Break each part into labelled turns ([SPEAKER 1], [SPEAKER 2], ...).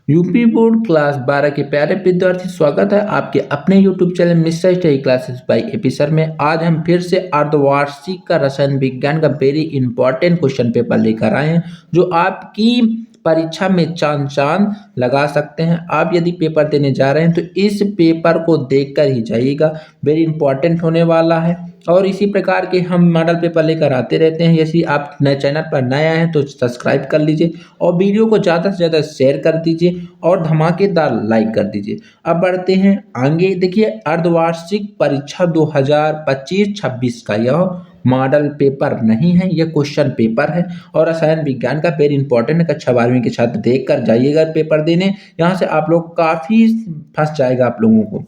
[SPEAKER 1] UP board class 12 के प्यारे विद्यार्थी, स्वागत है आपके अपने YouTube channel mister study classes by AP sir में। आज हम फिर से अर्धवार्षिक का रसायन विज्ञान का वेरी इंपॉर्टेंट क्वेश्चन पेपर लेकर आए हैं, जो आपकी परीक्षा में चांद चांद लगा सकते हैं। आप यदि पेपर देने जा रहे हैं तो इस पेपर को देखकर ही जाइएगा, वेरी इंपॉर्टेंट होने वाला है। और इसी प्रकार के हम मॉडल पेपर लेकर आते रहते हैं। यदि आप नए चैनल पर नए आए हैं तो सब्सक्राइब कर लीजिए और वीडियो को ज़्यादा से ज़्यादा शेयर कर दीजिए और धमाकेदार लाइक कर दीजिए। अब बढ़ते हैं आगे। देखिए, अर्धवार्षिक परीक्षा 2025-26 का यह मॉडल पेपर नहीं है, यह क्वेश्चन पेपर है और रसायन विज्ञान का वेरी इंपॉर्टेंट है। कक्षा 12वीं के छात्र देख कर जाइएगा पेपर देने, यहाँ से आप लोग काफ़ी फंस जाएगा आप लोगों को।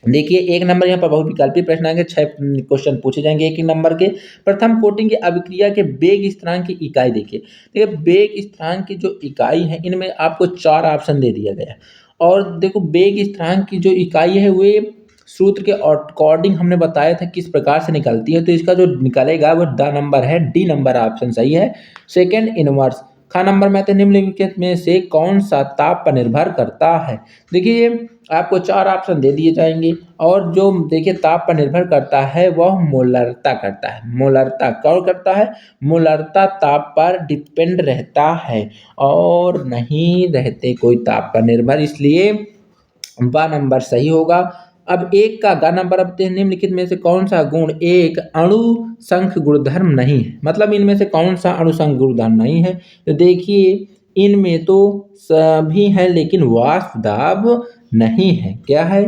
[SPEAKER 1] देखिए, एक नंबर यहाँ पर बहुविकल्पी प्रश्न आएंगे, 6 क्वेश्चन पूछे जाएंगे एक ही नंबर के। प्रथम कोटिंग की अभिक्रिया के वेग स्थिरांक की इकाई देखिए वेग स्थिरांक की जो इकाई है, इनमें आपको 4 ऑप्शन दे दिया गया है। और देखो, वेग स्थिरांक की जो इकाई है वे सूत्र के अकॉर्डिंग हमने बताया था किस प्रकार से निकलती है, तो इसका जो निकलेगा वो ड नंबर है, डी नंबर ऑप्शन सही है। Second inverse. ख नंबर में आते निम्नलिखित में से कौन सा ताप पर निर्भर करता है। देखिए, आपको 4 ऑप्शन दे दिए जाएंगे और जो देखिए ताप पर निर्भर करता है वह मोलरता करता है। मोलरता कौन करता है? मोलरता ताप पर डिपेंड रहता है और नहीं रहते कोई ताप पर निर्भर, इसलिए ब नंबर सही होगा। अब एक का ग नंबर, अब निम्नलिखित में से कौन सा गुण एक अणु संख गुणधर्म नहीं है, मतलब इनमें से कौन सा अणु संख गुणधर्म नहीं है। तो देखिए, इनमें तो सभी हैं लेकिन वाष्प दाब नहीं है। क्या है?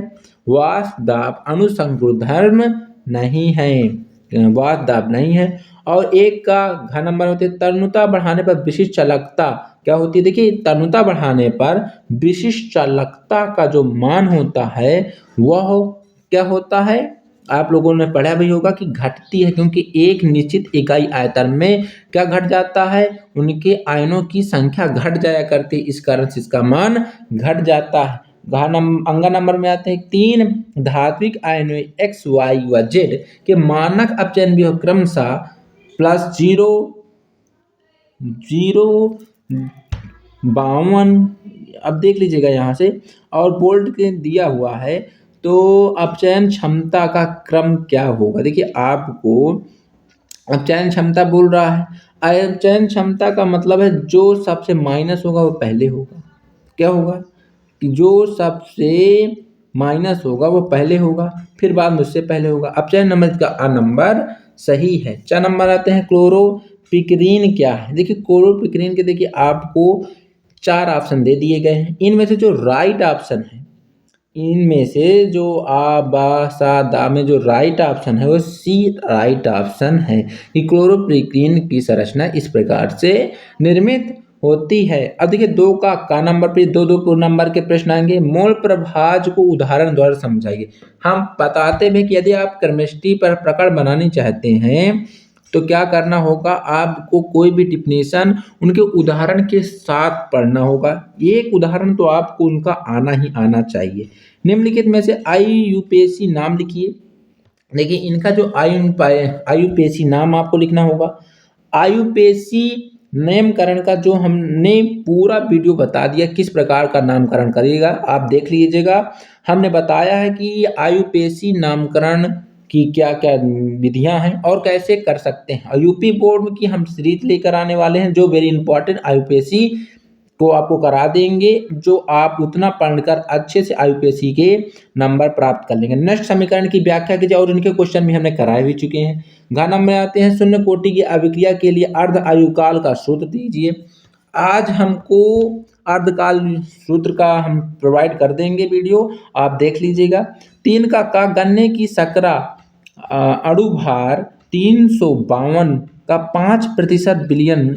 [SPEAKER 1] वाष्प दाब अणु संख गुणधर्म नहीं है, वाष्प दाब नहीं है। और एक का घ नंबर होते तन्यता बढ़ाने पर विशिष्ट चालकता क्या होती है। देखिए, तन्यता बढ़ाने पर विशिष्ट चालकता का जो मान होता है वह क्या होता है, आप लोगों ने पढ़ा भी होगा कि घटती है, क्योंकि एक निश्चित इकाई आयतन में क्या घट जाता है, उनके आयनों की संख्या घट जाया करती है, इस कारण से इसका मान घट जाता है। अंगा नंबर में आते हैं 3 धात्विक आयनों एक्स वाई व जेड के मानक अपचयन विभव क्रमशः +0, 052। अब देख लीजिएगा यहाँ से, और बोल्ट के दिया हुआ है, तो अपचयन क्षमता का क्रम क्या होगा। देखिए, आपको अपचयन क्षमता बोल रहा है, अपचयन क्षमता का मतलब है जो सबसे माइनस होगा वो पहले होगा। क्या होगा कि जो सबसे माइनस होगा वो पहले होगा, फिर बाद में उससे पहले होगा। अपचयन नंबर का अ नंबर सही है। 4 नंबर आते हैं क्लोरोपिक्रीन क्या है। देखिए, क्लोरोपिक्रीन के देखिए आपको 4 ऑप्शन दे दिए गए हैं, इनमें से जो राइट ऑप्शन है, इनमें से जो आ बा सा दा में जो राइट ऑप्शन है वो सी राइट ऑप्शन है कि क्लोरोप्रिक्रीन की संरचना इस प्रकार से निर्मित होती है। अब देखिए, 2 का नंबर पे 2 नंबर के प्रश्न आएंगे। मोल प्रभाज को उदाहरण द्वारा समझाइए। हम बताते हैं कि यदि आप केमिस्ट्री पर प्रकरण बनानी चाहते हैं तो क्या करना होगा, आपको कोई भी डिफिनेशन उनके उदाहरण के साथ पढ़ना होगा। एक उदाहरण तो आपको उनका आना ही आना चाहिए। निम्नलिखित में से आईयूपीएसी नाम लिखिए। देखिए, इनका जो आईयूपीएसी नाम आपको लिखना होगा। आईयूपीएसी नामकरण का जो हमने पूरा वीडियो बता दिया किस प्रकार का नामकरण करिएगा, आप देख लीजिएगा। हमने बताया है कि आईयूपीएसी नामकरण की क्या क्या विधियां हैं और कैसे कर सकते हैं। और यूपी बोर्ड की हम सीरीज लेकर आने वाले हैं जो वेरी इंपॉर्टेंट आईयूपीएसी को आपको करा देंगे, जो आप उतना पढ़कर अच्छे से आईयूपीएसी के नंबर प्राप्त कर लेंगे। नेक्स्ट समीकरण की व्याख्या कीजिए, और इनके क्वेश्चन भी हमने कराए भी चुके हैं। घ नंबर में आते हैं शून्य कोटि की अभिक्रिया के लिए अर्ध आयुकाल का सूत्र दीजिए। आज हमको अर्धकाल सूत्र का हम प्रोवाइड कर देंगे वीडियो, आप देख लीजिएगा। 3 का गन्ने की शकरा अणु भार 352 का 5% विलयन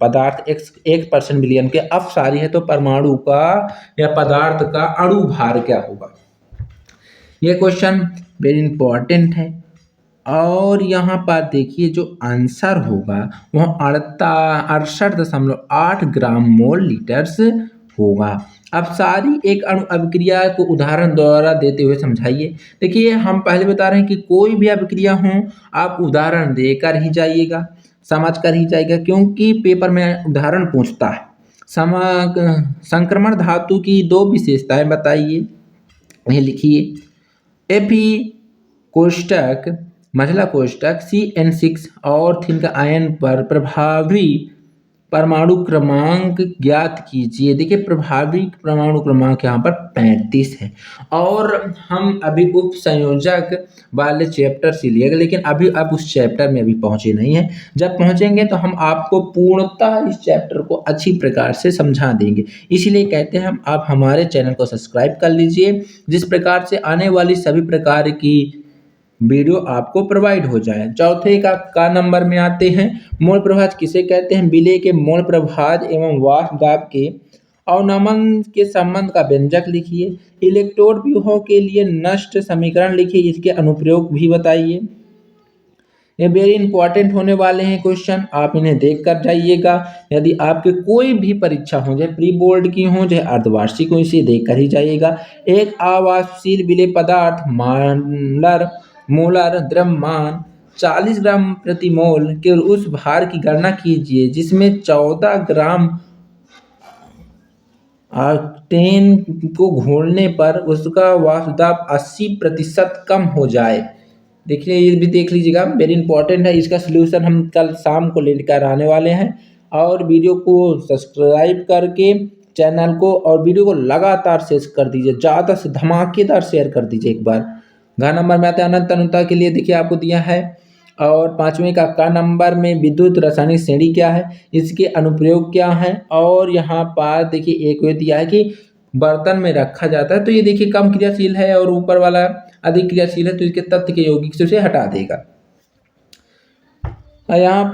[SPEAKER 1] पदार्थ 1% विलयन के अपसारी है, तो परमाणु का या पदार्थ का अणु भार क्या होगा। यह क्वेश्चन वेरी इंपॉर्टेंट है। और यहाँ पर देखिए, जो आंसर होगा वह 68.8 ग्राम मोल लीटर्स होगा। अब सारी एक अणु अभिक्रिया को उदाहरण द्वारा देते हुए समझाइए। देखिए, हम पहले बता रहे हैं कि कोई भी अभिक्रिया हो आप उदाहरण देकर ही जाइएगा, समझ कर ही जाइएगा, क्योंकि पेपर में उदाहरण पूछता है। संक्रमण धातु की दो विशेषताएं बताइए। ये लिखिए। एफी कोष्टक महिला कोष्टक CN6 और थिन का आयन पर प्रभावी परमाणु क्रमांक ज्ञात कीजिए। देखिए प्रभावी परमाणु क्रमांक यहाँ पर 35 है और हम अभी उप संयोजक वाले चैप्टर से लिए, लेकिन अभी आप उस चैप्टर में अभी पहुंचे नहीं हैं। जब पहुंचेंगे तो हम आपको पूर्णतः इस चैप्टर को अच्छी प्रकार से समझा देंगे। इसीलिए कहते हैं हम आप हमारे चैनल को सब्सक्राइब कर लीजिए, जिस प्रकार से आने वाली सभी प्रकार की वीडियो आपको प्रोवाइड हो जाए। चौथे का नंबर में आते हैं। मूल प्रभाज किसे कहते हैं? विलेय के मूल प्रभाज एवं वाष्प दाब के अवनमन के संबंध का व्यंजक लिखिए। इलेक्ट्रोड व्यूहों के लिए नष्ट समीकरण लिखिए, इसके अनुप्रयोग भी बताइए। ये वेरी इंपॉर्टेंट होने वाले हैं क्वेश्चन, आप इन्हें देख कर जाइएगा। यदि आपके कोई भी परीक्षा हो, चाहे प्री बोर्ड की हो चाहे अर्धवार्षिक हो, इसे देख कर ही जाइएगा। एक अवाष्पशील विलेय पदार्थ मोलर द्रव्यमान 40 ग्राम प्रति मोल के उस भार की गणना कीजिए जिसमें 14 ग्राम ऑक्टेन को घोलने पर उसका वाष्प दाब 80% कम हो जाए। देखिए ये भी देख लीजिएगा, वेरी इंपॉर्टेंट है। इसका सलूशन हम कल शाम को लेकर आने वाले हैं। और वीडियो को सब्सक्राइब करके चैनल को और वीडियो को लगातार शेयर कर दीजिए, ज़्यादा से धमाकेदार शेयर कर दीजिए एक बार। घ नंबर में आते हैं अनंत अनंतता के लिए, देखिए आपको दिया है। और पाँचवें का क नंबर में विद्युत रासायनिक श्रेणी क्या है, इसके अनुप्रयोग क्या है। और यहाँ पर देखिए एक वे दिया है कि बर्तन में रखा जाता है, तो ये देखिए कम क्रियाशील है और ऊपर वाला अधिक क्रियाशील है, तो इसके तथ्य के यौगिक से उसे हटा देगा। यहाँ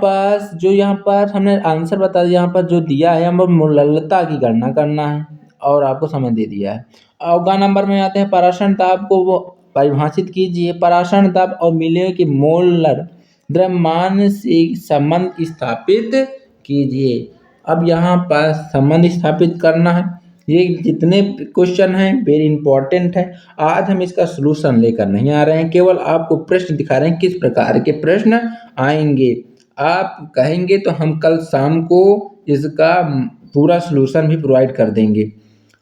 [SPEAKER 1] पर हमने आंसर बता दिया, यहाँ पर जो दिया है हम मोललता की गणना करना है और आपको समझ दे दिया है। अवगा नंबर में आते हैं पराशरण ताप को वो परिभाषित कीजिए। पराशरण ताप और विलेय के मोलर द्रव्यमान से संबंध स्थापित कीजिए। अब यहाँ पर संबंध स्थापित करना है। ये जितने क्वेश्चन हैं वेरी इंपॉर्टेंट है। आज हम इसका सलूशन लेकर नहीं आ रहे हैं, केवल आपको प्रश्न दिखा रहे हैं किस प्रकार के प्रश्न आएंगे। आप कहेंगे तो हम कल शाम को इसका पूरा सलूशन भी प्रोवाइड कर देंगे।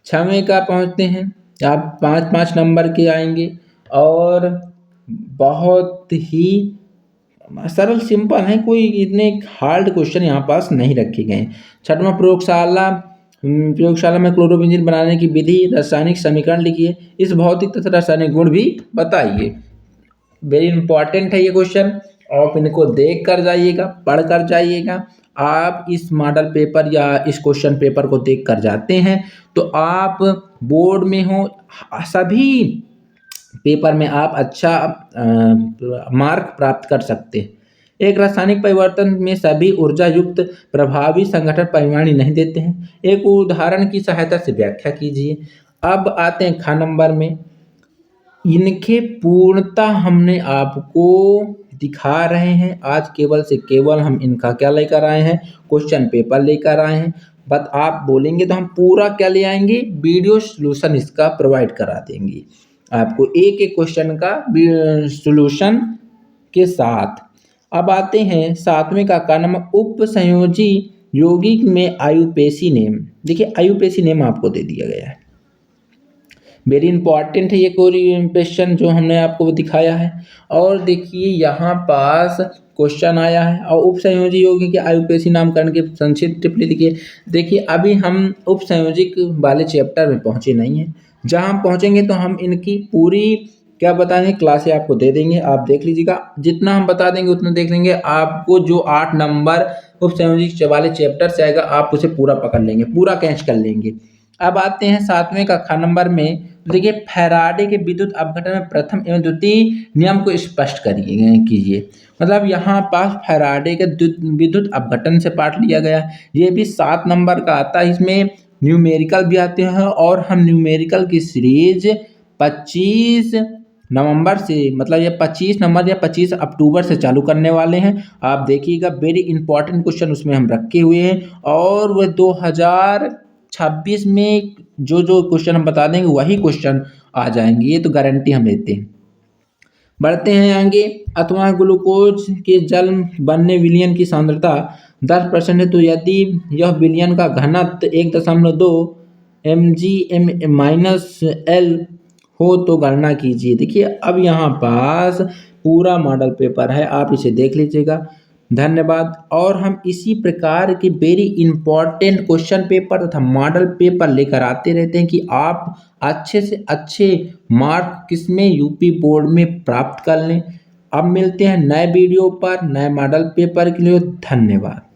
[SPEAKER 1] 6वें का पहुँचते हैं, आप 5-5 नंबर के आएंगे और बहुत ही सरल सिंपल है, कोई इतने हार्ड क्वेश्चन यहाँ पास नहीं रखे गए। 6वां प्रयोगशाला में क्लोरोबेंजीन बनाने की विधि, रासायनिक समीकरण लिखिए, इस भौतिक तथा रासायनिक गुण भी बताइए। वेरी इंपॉर्टेंट है ये क्वेश्चन, आप इनको देख कर जाइएगा, पढ़ कर जाइएगा। आप इस मॉडल पेपर या इस क्वेश्चन पेपर को देख कर जाते हैं तो आप बोर्ड में हो सभी पेपर में आप अच्छा मार्क प्राप्त कर सकते हैं। एक रासायनिक परिवर्तन में सभी ऊर्जा युक्त प्रभावी संगठन परिणामी नहीं देते हैं, एक उदाहरण की सहायता से व्याख्या कीजिए। अब आते हैं ख नंबर में, इनके पूर्णता हमने आपको दिखा रहे हैं। आज केवल से केवल हम इनका क्या लेकर आए हैं, क्वेश्चन पेपर लेकर आए हैं। बट आप बोलेंगे तो हम पूरा क्या ले आएंगे, वीडियो सॉल्यूशन इसका प्रोवाइड करा देंगे आपको, एक एक क्वेश्चन का सॉल्यूशन के साथ। अब आते हैं 7वें का नंबर, उप संयोजी यौगिक में आयुपेसी नेम। देखिए आयुपेसी नेम आपको दे दिया गया है, वेरी इंपॉर्टेंट है ये क्वेश्चन जो हमने आपको दिखाया है। और देखिए यहाँ पास क्वेश्चन आया है और उप संयोजी यौगिक के आयुपेसी नामकरण के संक्षिप्त टिप्पणी लिखिए। देखिए अभी हम उप संयोजिक वाले चैप्टर में पहुँचे नहीं हैं, जहाँ हम पहुँचेंगे तो हम इनकी पूरी क्या बताएंगे क्लासें आपको दे देंगे, आप देख लीजिएगा। जितना हम बता देंगे उतना देख लेंगे, आपको जो 8 नंबर उप संयोजिक वाले चैप्टर से आएगा आप उसे पूरा पकड़ लेंगे, पूरा कैच कर लेंगे। अब आते हैं 7वें का ख नंबर में, देखिए फैराडे के विद्युत अपघटन में प्रथम एवं द्वितीय नियम को स्पष्ट कीजिए। मतलब यहाँ पास फैराडे के विद्युत अपघटन से पाठ लिया गया। ये भी 7 नंबर का आता है, इसमें न्यूमेरिकल भी आते हैं और हम न्यूमेरिकल की सीरीज 25 नवंबर से, मतलब ये 25 नवंबर या 25 अक्टूबर से चालू करने वाले हैं। आप देखिएगा वेरी इंपॉर्टेंट क्वेश्चन उसमें हम रखे हुए हैं और वह 2026 में जो क्वेश्चन हम बता देंगे वही क्वेश्चन आ जाएंगे, ये तो गारंटी हम लेते हैं। बढ़ते हैं आगे। अथवा ग्लूकोज के जल बनने विलयन की सांद्रता 10% है, तो यदि यह विलयन का घनत्व 1.2 mg/-L हो तो गणना कीजिए। देखिए अब यहाँ पास पूरा मॉडल पेपर है, आप इसे देख लीजिएगा। धन्यवाद। और हम इसी प्रकार के वेरी इंपॉर्टेंट क्वेश्चन पेपर तथा मॉडल पेपर लेकर आते रहते हैं कि आप अच्छे से अच्छे मार्क किसमें यूपी बोर्ड में प्राप्त कर लें। अब मिलते हैं नए वीडियो पर नए मॉडल पेपर के लिए। धन्यवाद।